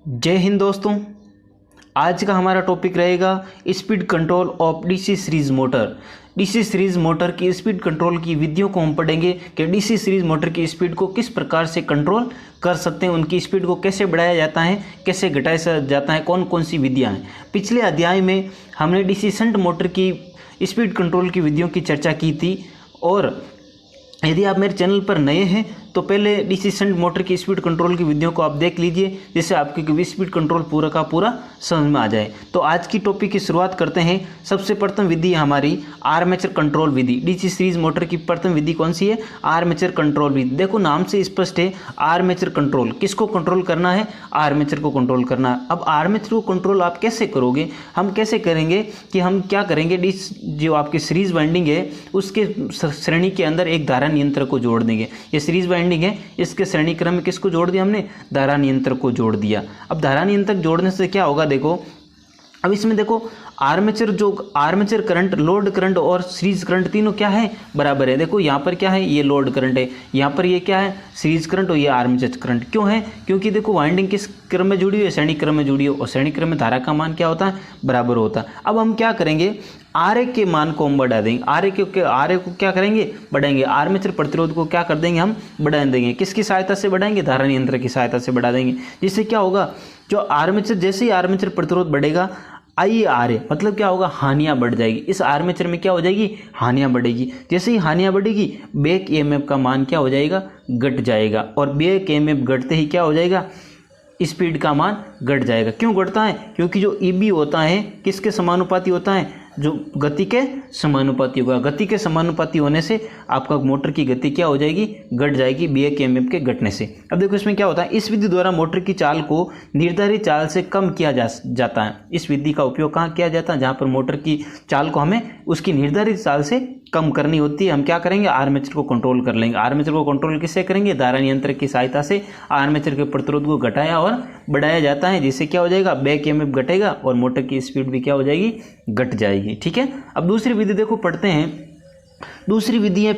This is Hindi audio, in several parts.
जय हिंद दोस्तों। आज का हमारा टॉपिक रहेगा speed control of DC series motor. DC series motor की स्पीड कंट्रोल की विधियों को हम पढ़ेंगे कि डीसी सीरीज मोटर की स्पीड को किस प्रकार से कंट्रोल कर सकते हैं, उनकी स्पीड को कैसे बढ़ाया जाता है, कैसे घटाया जाता है, कौन कौन सी विधियां हैं। पिछले अध्याय में हमने डीसी शंट मोटर की स्पीड कंट्रोल की विधियों की चर्चा की थी। और यदि आप मेरे चैनल पर नए हैं तो पहले डीसी शंट मोटर की स्पीड कंट्रोल की विधियों को आप देख लीजिए, जिससे आपकी स्पीड कंट्रोल पूरा का पूरा समझ में आ जाए। तो आज की टॉपिक की शुरुआत करते हैं। सबसे प्रथम विधि है हमारी आर्मेचर कंट्रोल विधि। डीसी सीरीज मोटर की प्रथम विधि कौन सी है? आर्मेचर कंट्रोल विधि। देखो नाम से स्पष्ट है, आर्मेचर कंट्रोल। किसको कंट्रोल करना है? आर्मेचर को कंट्रोल करना है। अब आर्मेचर को कंट्रोल आप कैसे करोगे? हम कैसे करेंगे कि हम क्या करेंगे, जो आपकी सीरीज वाइंडिंग है उसके श्रेणी के अंदर एक धारा नियंत्रक को जोड़ देंगे। ये सीरीज वाइंडिंग है, इसके श्रेणी क्रम में किसको जोड़ दिया हमने? धारा नियंत्रक को जोड़ दिया। अब धारा नियंत्रक जोड़ने से क्या होगा? देखो अब इसमें देखो आर्मेचर करंट, लोड करंट और सीरीज करंट तीनों क्या है? बराबर है। देखो यहाँ पर क्या है? ये लोड करंट है, यहाँ पर ये क्या है? सीरीज करंट और ये आर्मेचर करंट। क्यों है? क्योंकि देखो वाइंडिंग किस क्रम में जुड़ी हुई है? श्रेणी क्रम में जुड़ी है, और श्रेणी क्रम में धारा का मान क्या होता है? बराबर होता है। अब हम क्या करेंगे? आरए के मान को हम बढ़ा देंगे। आरए को क्या करेंगे? बढ़ाएंगे। आर्मेचर प्रतिरोध को क्या कर देंगे? हम बढ़ा देंगे। किसकी सहायता से बढ़ाएंगे? धारा नियंत्रक की सहायता से बढ़ा देंगे। जिससे क्या होगा? जो आर्मेचर, जैसे ही आर्मेचर प्रतिरोध बढ़ेगा, IARA मतलब क्या होगा? हानियां बढ़ जाएगी। इस आर्मेचर में क्या हो जाएगी? हानियां बढ़ेगी। जैसे ही हानियां बढ़ेगी, बैक EMF का मान क्या हो जाएगा? घट जाएगा। और बैक EMF घटते ही क्या हो जाएगा? स्पीड का मान घट जाएगा। क्यों घटता है? क्योंकि जो EB होता है किसके समानुपाती होता है? जो गति के समानुपाती होगा। गति के समानुपाती होने से आपका मोटर की गति क्या हो जाएगी? घट जाएगी बैक EMF के घटने से। अब देखो इसमें क्या होता है, इस विधि द्वारा मोटर की चाल को निर्धारित चाल से कम किया जाता है। इस विधि का उपयोग कहाँ किया जाता है? जहाँ पर मोटर की चाल को हमें उसकी निर्धारित चाल से कम करनी होती है, हम क्या करेंगे? आर्मेचर को कंट्रोल कर लेंगे। आर्मेचर को कंट्रोल किससे करेंगे? धारा नियंत्रक की सहायता से आर्मेचर के प्रतिरोध को घटाया और बढ़ाया जाता है। जिससे क्या हो जाएगा? बैक EMF घटेगा और मोटर की स्पीड भी क्या हो जाएगी? घट जाएगी। ठीक है। अब दूसरी विधि देखो पढ़ते हैं। दूसरी विधि है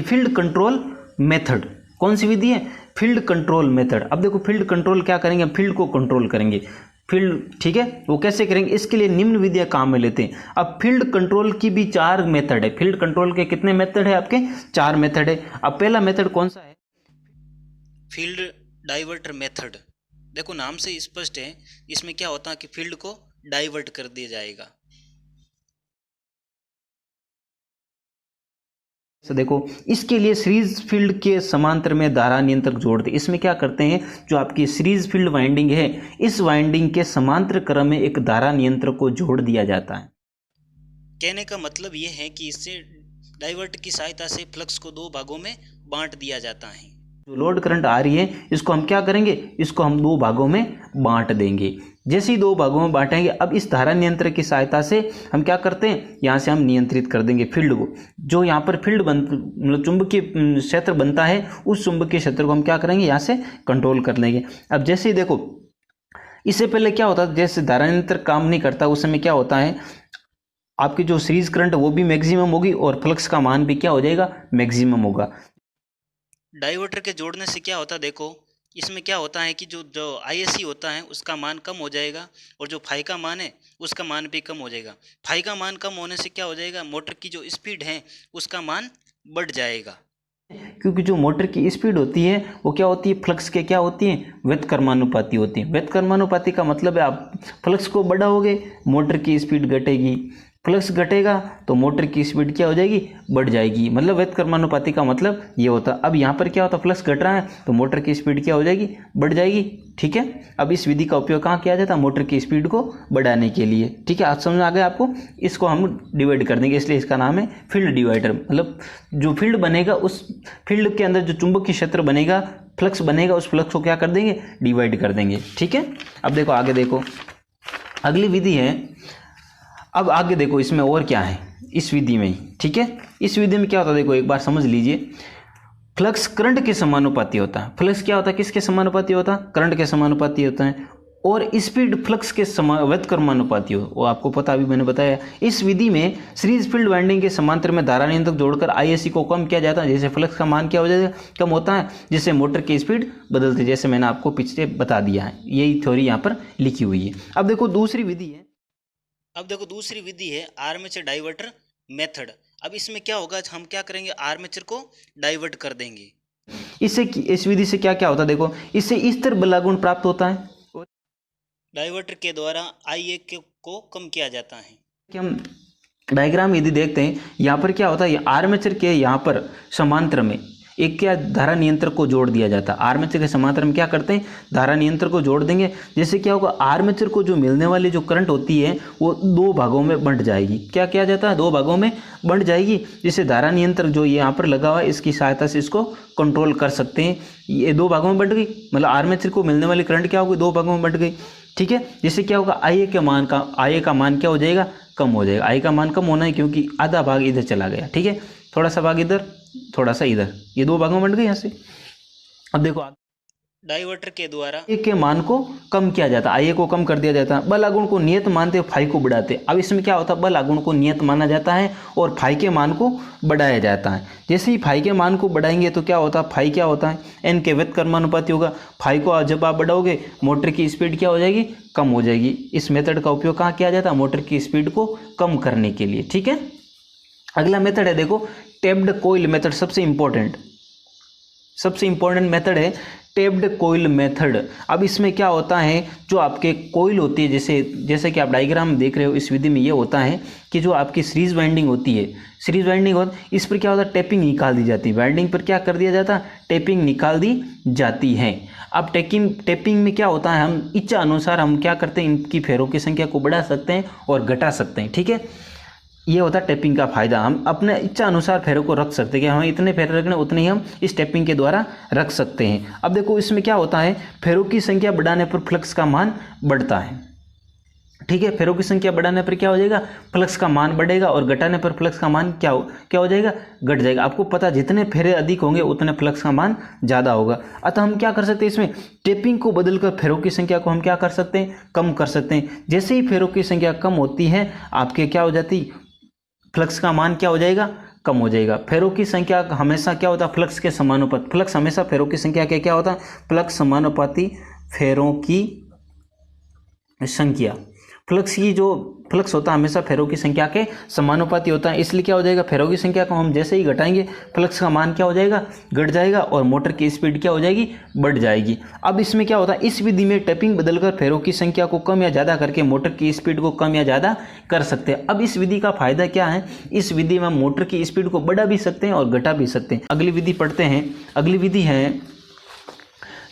फील्ड कंट्रोल मेथड। कौन सी विधि है? Field control method. अब देखो फील्ड कंट्रोल क्या करेंगे? फील्ड को कंट्रोल करेंगे। फील्ड, ठीक है, वो कैसे करेंगे? इसके लिए निम्न विधियां काम में लेते हैं। अब फील्ड कंट्रोल की भी 4 मेथड है। फील्ड कंट्रोल के कितने मेथड है? आपके 4 मेथड है। अब पहला मेथड कौन सा है? Field diverter method. देखो नाम से स्पष्ट है, इसमें क्या होता है कि फील्ड को डाइवर्ट कर दिया जाएगा। तो देखो इसके लिए सीरीज फील्ड के समांतर में धारा नियंत्रक जोड़ते। इसमें क्या करते हैं, जो आपकी सीरीज फील्ड वाइंडिंग है, इस वाइंडिंग के समांतर क्रम में एक धारा नियंत्रक को जोड़ दिया जाता है। कहने का मतलब ये है कि इससे डाइवर्ट की सहायता से फ्लक्स को 2 भागों में बांट दिया जाता है। जो लोड करंट आ रही है इसको हम क्या करेंगे? इसको हम 2 भागों में बांट देंगे। जैसे ही 2 भागों में बांटेंगे, अब इस धारा नियंत्रक की सहायता से हम क्या करते हैं? यहाँ से हम नियंत्रित कर देंगे फील्ड को। जो यहाँ पर फील्ड मतलब चुंबकीय क्षेत्र बनता है, उस चुंबकीय क्षेत्र को हम क्या करेंगे? यहाँ से कंट्रोल कर लेंगे। अब जैसे ही देखो, इससे पहले क्या होता है, जैसे धारा नियंत्रक काम नहीं करता उस समय क्या होता है, आपकी जो सीरीज करंट वो भी मैक्सिमम होगी और फ्लक्स का मान भी क्या हो जाएगा? मैक्सिमम होगा। डाइवर्टर के जोड़ने से क्या होता है? देखो इसमें क्या होता है कि जो ISC होता है उसका मान कम हो जाएगा, और जो फाई का मान है उसका मान भी कम हो जाएगा। फाई का मान कम होने से क्या हो जाएगा? मोटर की जो स्पीड है उसका मान बढ़ जाएगा। क्योंकि जो मोटर की स्पीड होती है वो क्या होती है? फ्लक्स के क्या होती है? व्युत्क्रमानुपाती होती है। व्युत्क्रमानुपाती का मतलब है आप फ्लक्स को बढ़ाओगे, मोटर की स्पीड घटेगी। फ्लक्स घटेगा तो मोटर की स्पीड क्या हो जाएगी? बढ़ जाएगी। मतलब व्युत्क्रमानुपाती का मतलब ये होता। अब यहाँ पर क्या होता? फ्लक्स घट रहा है तो मोटर की स्पीड क्या हो जाएगी? बढ़ जाएगी। ठीक है। अब इस विधि का उपयोग कहाँ किया जाता है? मोटर की स्पीड को बढ़ाने के लिए। ठीक है, आज समझ आ गया आपको? इसको हम डिवाइड कर देंगे, इसलिए इसका नाम है फील्ड डिवाइडर। मतलब जो फील्ड बनेगा, उस फील्ड के अंदर जो चुंबकीय क्षेत्र बनेगा, फ्लक्स बनेगा, उस फ्लक्स को क्या कर देंगे? डिवाइड कर देंगे। ठीक है। अब देखो आगे, देखो अगली विधि है। अब आगे देखो इसमें और क्या है इस विधि में। ठीक है, इस विधि में क्या होता है? देखो एक बार समझ लीजिए। फ्लक्स करंट के समानुपाती होता है। फ्लक्स क्या होता है? किसके समानुपाती होता है? करंट के समानुपाती होता है। और स्पीड फ्लक्स के व्युत्क्रमानुपाती हो, वो आपको पता, अभी मैंने बताया। इस विधि में सीरीज फील्ड वाइंडिंग के समांतर में धारा नियंत्रक जोड़कर आईएससी को कम किया जाता है, जैसे फ्लक्स का मान क्या हो जाएगा, कम होता है, जिससे मोटर की स्पीड बदलती है, जैसे मैंने आपको पिछले बता दिया है। यही थ्योरी यहाँ पर लिखी हुई है। अब देखो दूसरी विधि है आर्मेचर डाइवर्टर मेथड। अब इसमें क्या होगा, हम क्या करेंगे, आर्मेचर को डाइवर्ट कर देंगे। इससे इस विधि से क्या क्या होता है, देखो इससे स्थिर बलागुण प्राप्त होता है, डाइवर्टर के द्वारा IA को कम किया जाता है। कि हम डायग्राम यदि देखते हैं, यहाँ पर क्या होता है, आर्मेचर के यहाँ पर समांतर में एक क्या धारा नियंत्रक को जोड़ दिया जाता है। आर्मेचर के समांतर में क्या करते हैं, धारा नियंत्रक को जोड़ देंगे, जिससे क्या होगा, आर्मेचर को जो मिलने वाली जो करंट होती है वो दो भागों में बंट जाएगी। क्या किया जाता है, दो भागों में बंट जाएगी, जिससे धारा नियंत्रक जो यहाँ पर लगा हुआ है इसकी सहायता से इसको कंट्रोल कर सकते हैं। ये दो भागों में बंट गई, मतलब आर्मेचर को मिलने वाली करंट क्या होगी, दो भागों में बंट गई, ठीक है। जिससे क्या होगा, IA का मान क्या हो जाएगा, कम हो जाएगा। IA का मान कम होना है क्योंकि आधा भाग इधर चला गया, ठीक है, थोड़ा सा भाग इधर, थोड़ा सा इधर, ये दो भागों में बंट गए यहाँ से। अब देखो डाइवर्टर के द्वारा IA के मान को कम किया जाता है, IA को कम कर दिया जाता है, बल आगुण को नियत मानते फाई को बढ़ाते। अब इसमें क्या होता है, बल आगुण को नियत माना जाता है और फाई के मान को बढ़ाया जाता है। जैसे ही फाई के मान को बढ़ाएंगे तो क्या होता है, फाई क्या होता है, एन के व्युत्क्रमानुपाती होगा। फाई को जब आप बढ़ाओगे मोटर की स्पीड क्या हो जाएगी, कम हो जाएगी। इस मेथड का उपयोग कहाँ किया जाता है, मोटर की स्पीड को कम करने के लिए, ठीक है। अगला मेथड है, देखो टेप्ड कोइल मेथड, सबसे इंपॉर्टेंट मेथड है टेप्ड कोइल मेथड। अब इसमें क्या होता है, जो आपके कोइल होती है, जैसे कि आप डायग्राम देख रहे हो, इस विधि में ये होता है कि जो आपकी सीरीज वाइंडिंग होती है, इस पर क्या होता है, टेपिंग निकाल दी जाती है। वाइंडिंग पर क्या कर दिया जाता है, टेपिंग निकाल दी जाती है। अब टेपिंग में क्या होता है, हम इच्छा अनुसार हम क्या करते हैं, इनकी फेरों की संख्या को बढ़ा सकते हैं और घटा सकते हैं, ठीक है। ये होता है टेपिंग का फायदा, हम अपने इच्छा अनुसार फेरों को रख सकते हैं कि हमें इतने फेरे रखने, उतने ही हम इस टेपिंग के द्वारा रख सकते हैं। अब देखो इसमें क्या होता है, फेरों की संख्या बढ़ाने पर फ्लक्स का मान बढ़ता है, ठीक है। फेरों की संख्या बढ़ाने पर क्या हो जाएगा, फ्लक्स का मान बढ़ेगा, और घटाने पर फ्लक्स का मान क्या हो जाएगा, घट जाएगा। आपको पता, जितने फेरे अधिक होंगे उतने फ्लक्स का मान ज़्यादा होगा। अतः हम क्या कर सकते हैं, इसमें टेपिंग को बदलकर फेरों की संख्या को हम क्या कर सकते हैं, कम कर सकते हैं। जैसे ही फेरों की संख्या कम होती है, आपके क्या हो जाती, फ्लक्स का मान क्या हो जाएगा, कम हो जाएगा। फेरों की संख्या हमेशा क्या होता है, फ्लक्स के समानुपाती। फ्लक्स हमेशा फेरों की संख्या के क्या होता है, फ्लक्स समानुपाती फेरों की संख्या। फ्लक्स होता है हमेशा फेरों की संख्या के समानुपाती होता है। इसलिए क्या हो जाएगा, फेरों की संख्या को हम जैसे ही घटाएंगे, फ्लक्स का मान क्या हो जाएगा, घट जाएगा, और मोटर की स्पीड क्या हो जाएगी, बढ़ जाएगी। अब इसमें क्या होता है, इस विधि में टेपिंग बदलकर फेरों की संख्या को कम या ज़्यादा करके मोटर की स्पीड को कम या ज़्यादा कर सकते हैं। अब इस विधि का फायदा क्या है, इस विधि में मोटर की स्पीड को बढ़ा भी सकते हैं और घटा भी सकते हैं। अगली विधि पढ़ते हैं। अगली विधि है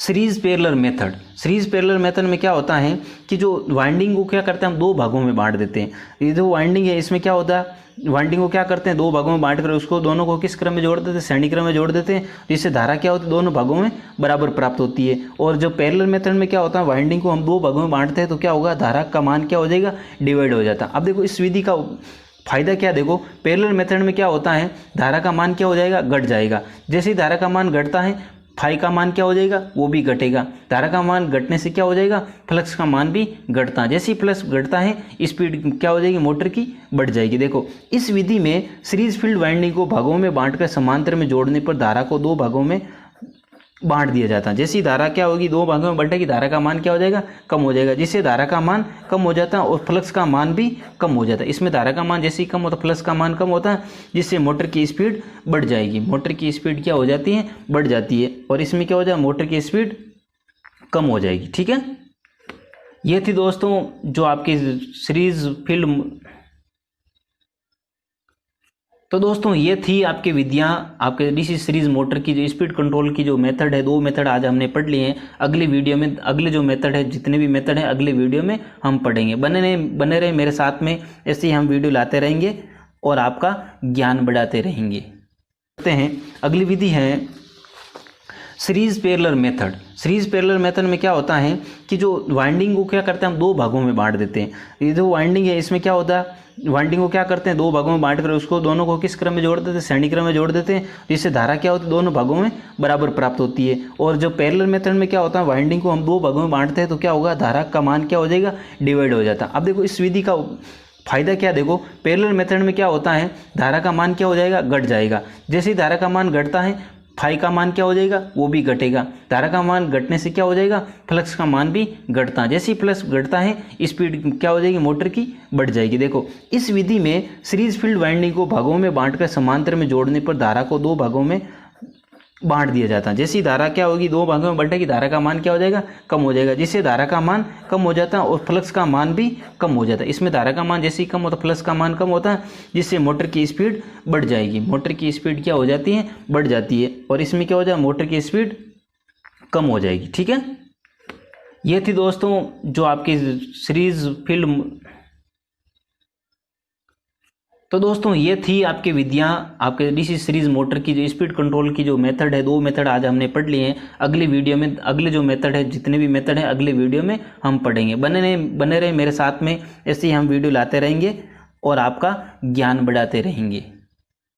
series parallel method. Series parallel method में क्या होता है कि जो वाइंडिंग को क्या करते हैं, हम दो भागों में बांट देते हैं। ये जो वाइंडिंग है, इसमें क्या होता है, वाइंडिंग को क्या करते हैं, दो भागों में बांट कर उसको दोनों को किस क्रम में जोड़ देते हैं, श्रेणी क्रम में जोड़ देते हैं, जिससे धारा क्या होती है, दोनों भागों में बराबर प्राप्त होती है। और जो पैरेलल मेथड में क्या होता है, वाइंडिंग को हम दो भागों में बांटते हैं तो क्या होगा, धारा का मान क्या हो जाएगा, डिवाइड हो जाता है। अब देखो इस विधि का फायदा क्या, देखो पैरेलल मेथड में क्या होता है, धारा का मान क्या हो जाएगा, घट जाएगा। जैसे ही धारा का मान घटता है, फाई का मान क्या हो जाएगा, वो भी घटेगा। धारा का मान घटने से क्या हो जाएगा, फ्लक्स का मान भी घटता है। जैसे ही फ्लक्स घटता है, स्पीड क्या हो जाएगी, मोटर की बढ़ जाएगी। देखो इस विधि में सीरीज फील्ड वाइंडिंग को भागों में बांटकर समांतर में जोड़ने पर धारा को दो भागों में बांट दिया जाता है। जैसी धारा क्या होगी, दो भागों में बंटेगी, धारा का मान क्या हो जाएगा, कम हो जाएगा। जिससे धारा का मान कम हो जाता है और फ्लक्स का मान भी कम हो जाता है। इसमें धारा का मान जैसे ही कम होता है, फ्लक्स का मान कम होता है, जिससे मोटर की स्पीड बढ़ जाएगी। मोटर की स्पीड क्या हो जाती है, बढ़ जाती है, और इसमें क्या हो जाएगा, मोटर की स्पीड कम हो जाएगी। ठीक है, ये थी दोस्तों जो आपकी सीरीज फील्ड। तो दोस्तों ये थी आपकी विधियाँ, आपके डीसी सीरीज मोटर की जो स्पीड कंट्रोल की जो मेथड है, दो मेथड आज हमने पढ़ लिए हैं। अगली वीडियो में अगले जो मेथड है, जितने भी मेथड हैं, अगले वीडियो में हम पढ़ेंगे। बने रहे मेरे साथ में, ऐसे ही हम वीडियो लाते रहेंगे और आपका ज्ञान बढ़ाते रहेंगे। करते हैं अगली विधि है series parallel method, series parallel method में क्या होता है कि जो वाइंडिंग को क्या करते हैं हम दो भागों में बांट देते हैं। ये जो वाइंडिंग है इसमें क्या होता है, वाइंडिंग को क्या करते हैं दो भागों में बांट कर उसको दोनों को किस क्रम में जोड़ देते हैं, श्रेणी क्रम में जोड़ देते हैं, जिससे धारा क्या होती है दोनों भागों में बराबर प्राप्त होती है। और जो पैरेलल मेथड में क्या होता है वाइंडिंग को हम दो भागों में बांटते हैं तो क्या होगा, धारा का मान क्या हो जाएगा, डिवाइड हो जाता है। अब देखो इस विधि का फायदा क्या, देखो पैरेलल मेथड में क्या होता है धारा का मान क्या हो जाएगा, घट जाएगा। जैसे ही धारा का मान घटता है फाई का मान क्या हो जाएगा, वो भी घटेगा। धारा का मान घटने से क्या हो जाएगा, फ्लक्स का मान भी घटता है। जैसे ही फ्लक्स घटता है स्पीड क्या हो जाएगी मोटर की, बढ़ जाएगी। देखो इस विधि में सीरीज फील्ड वाइंडिंग को भागों में बांटकर समांतर में जोड़ने पर धारा को दो भागों में बांट दिया जाता है। जैसे ही धारा क्या होगी दो भागों में बंटेगी, धारा का मान क्या हो जाएगा, कम हो जाएगा। जिससे धारा का मान कम हो जाता है और फ्लक्स का मान भी कम हो जाता है। इसमें धारा का मान जैसे ही कम होता है फ्लक्स का मान कम होता है, जिससे मोटर की स्पीड बढ़ जाएगी। मोटर की स्पीड क्या हो जाती है, बढ़ जाती है। और इसमें क्या हो जाएगा, मोटर की स्पीड कम हो जाएगी। ठीक है, ये थी दोस्तों जो आपकी सीरीज फील्ड। तो दोस्तों ये थी आपकी विधियाँ, आपके डीसी सीरीज मोटर की जो स्पीड कंट्रोल की जो मेथड है, दो मेथड आज हमने पढ़ लिए हैं। अगली वीडियो में अगले जो मेथड है, जितने भी मेथड हैं अगले वीडियो में हम पढ़ेंगे। बने रहे मेरे साथ में, ऐसे ही हम वीडियो लाते रहेंगे और आपका ज्ञान बढ़ाते रहेंगे।